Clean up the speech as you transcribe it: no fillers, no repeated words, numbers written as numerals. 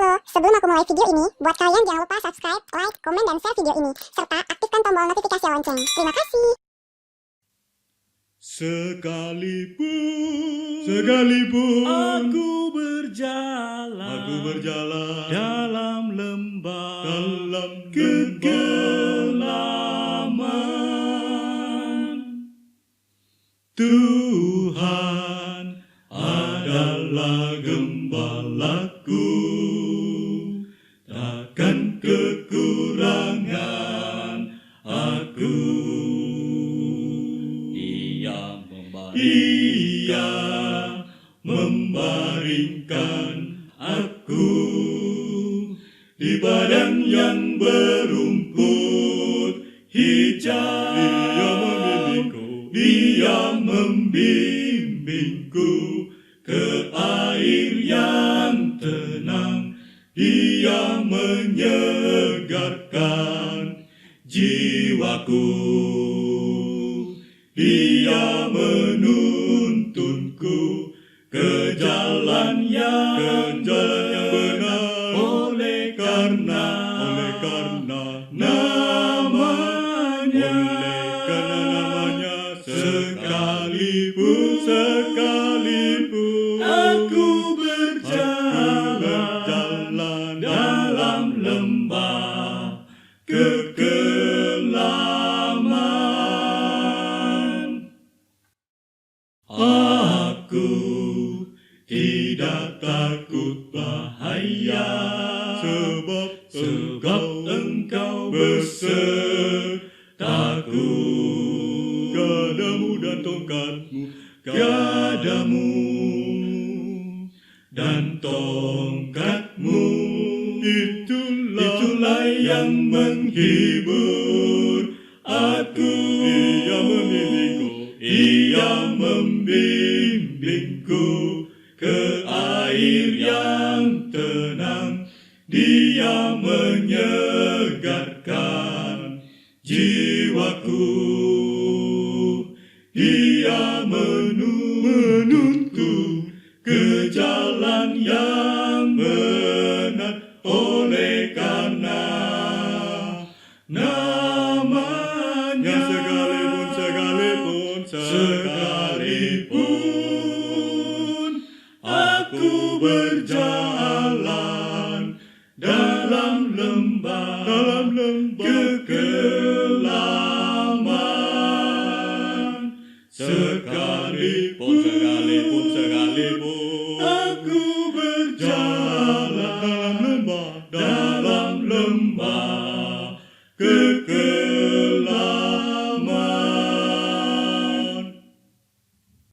Halo, sebelum aku mulai video ini, buat kalian jangan lupa subscribe, like, komen, dan share video ini, serta aktifkan tombol notifikasi lonceng. Terima kasih. Sekalipun Aku berjalan dalam lembah kegelapan. Tuhan adalah gembalaku, takkan kekurangan aku. Ia membaringkan aku di padang yang berumput hijau. Dia membimbingku ke air yang tenang. Dia menyegarkan jiwaku. Dia menuntunku ke jalan yang benar, oleh karena namanya, sekalipun aku berjalan dalam lembah kekelaman, aku tidak takut bahaya, sebab engkau besertaku. Gadamu dan tongkatmu, gadamu dan tongkatmu, itulah yang menghibur aku. Ia membimbingku ke air yang tenang. Dia menyegarkan jiwaku. Dia menuntun ke jalan yang benar, oleh karena namanya. Sekalipun aku berjalan dalam lembah kegelapan, sekalipun aku berjalan dalam lembah